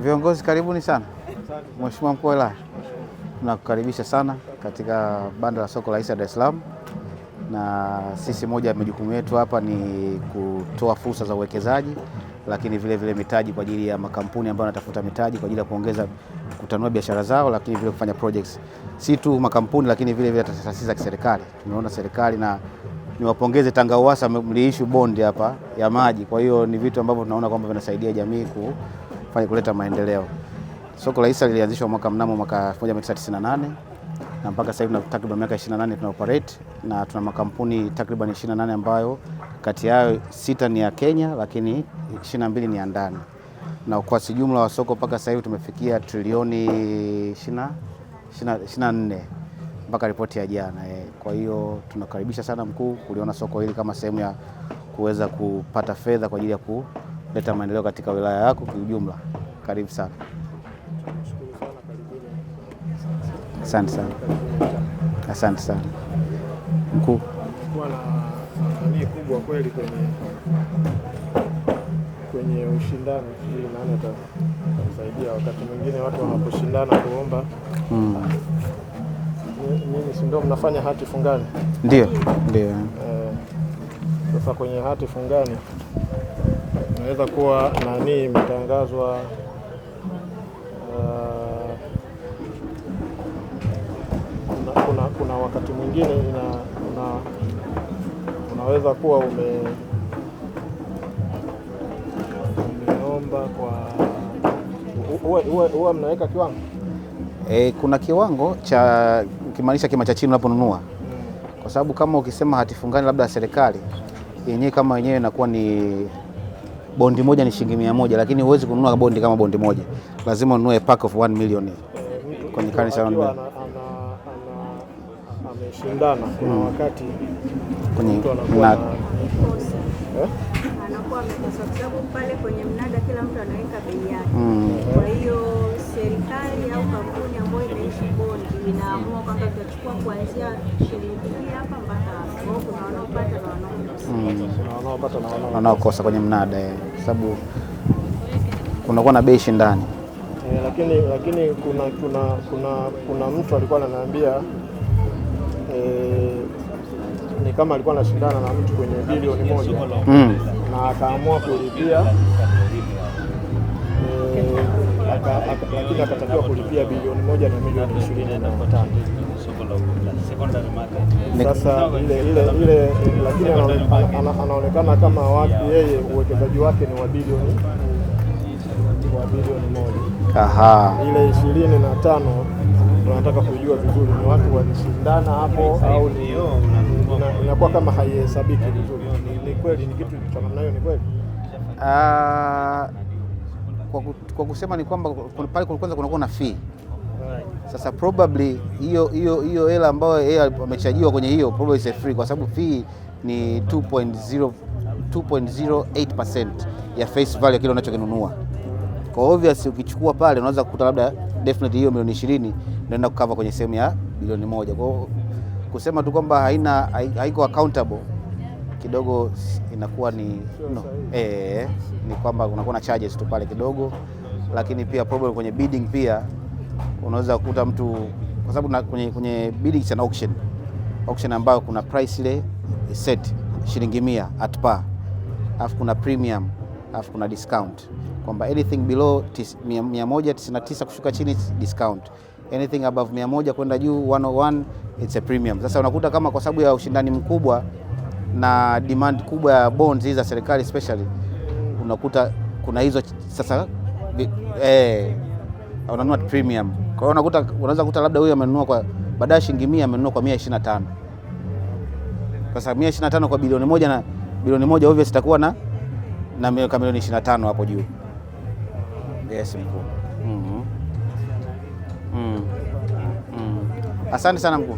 Viongozi karibuni sana. Mheshimiwa Mkuu wa Wilaya, tunakukaribisha sana katika banda la soko la hisa Dar es Salaam, na sisi moja ya majukumu yetu hapa ni kutoa fursa za uwekezaji, lakini vile vile mitaji kwa ajili ya makampuni ambayo yanatafuta mitaji kwa ajili ya kuongeza kutanua biashara zao, lakini vile kufanya projects. Si tu makampuni lakini vile vile taasisi za kiserikali. Tumeona serikali, na niwapongeze Tanga Uwasa, mliissue bond hapa ya maji. Kwa hiyo ni vitu ambavyo tunaona kwamba vinasaidia jamii kuleta maendeleo. Soko la hisa lilianzishwa mnamo mwaka 1998 na mpaka sasa hivi na takriban miaka 28 tuna operate, na tuna makampuni takriban 28 ambayo kati yao 6 ni ya Kenya lakini 22 ni ya ndani. Na kwa jumla wa soko mpaka sasa hivi tumefikia trilioni 24 mpaka ripoti ya jana. Kwa hiyo tunakaribisha sana mkuu kuliona soko hili kama sehemu ya kuweza kupata fedha kwa ajili ya kuleta maendeleo katika wilaya yako kwa ujumla. Karibu sana. Asante sana. Asante sana. Mkuu. Kwa na kubwa kweli kwenye ushindani, ili nani atasaidia wakati mwingine watu wanaposhindana kuomba. Mimi si ndio mnafanya hati fungani? Ndio. Sasa kwenye hati fungani inaweza kuwa nani imetangazwa kuna wakati mwingine unaweza kuwa umeomba kwa huwa mnaweka kiwango. Kuna kiwango cha ukimaanisha kima cha chini unaponunua. Kwa sababu kama ukisema hati fungani labda ya serikali yenyewe kama yenyewe inakuwa ni bondi moja ni shilingi 100, lakini huwezi kununua bondi kama bondi moja. Lazima ununue pack of 1 million kwenye currency ameshindana. Kuna wakati mtu anakuwa amekosa, kwa sababu pale kwenye mnada kila mtu anaweka bei yake. Kwa hiyo serikali au kampuni ambayo imeissue bondi inaamua kwamba tutachukua kuanzia shilingi hii hapa mpaka hapo. Kuna wanaopata na wanaokosa kwenye mnada, sababu kunakuwa na bei shindani. Lakini kuna mtu alikuwa ananiambia ni kama alikuwa anashindana na mtu kwenye bilioni 1 na akaamua kulipia lakini akatakiwa kulipia bilioni 1 na milioni 25. Sasa ile lakini anaonekana kama yeye uwekezaji wake ni wa bilioni 1. Ile 25 tunataka kujua vizuri ni watu walishindana hapo au inakuwa kama haihesabiki vizuri. Ni kweli ni kitu cha namna hiyo? Ni kweli. Kwa kusema ni kwamba pale kwanza kunakuwa na fee. Sasa probably hiyo hela ambayo yeye amechajiwa kwenye hiyo probably is free, kwa sababu fee ni 2.08% ya face value kile unachokinunua. Kwa obvious ukichukua pale unaweza kukuta labda definitely hiyo milioni 20 inaenda kukava kwenye sehemu ya bilioni 1. Kwa kusema tu kwamba haiko accountable kidogo inakuwa ni ni kwamba unakuwa na charges tu pale kidogo, lakini pia probably kwenye bidding pia unaweza kukuta mtu, kwa sababu kwenye bidding it's an auction ambayo kuna price ile set shilingi 100 at par, alafu kuna premium, alafu kuna discount, kwamba anything below 199 kushuka chini discount, anything above 100 kwenda juu 101 it's a premium. Sasa unakuta kama kwa sababu ya ushindani mkubwa na demand kubwa ya bonds hizi za serikali especially, unakuta kuna hizo sasa unanunua premium. Kwa hiyo unaweza kukuta labda huyu amenunua kwa badala shilingi 100 amenunua kwa 125. Sasa 125 kwa bilioni 1 na bilioni 1 obviously itakuwa na milioni 25 hapo juu. Yes, mkuu. Asante sana mkuu.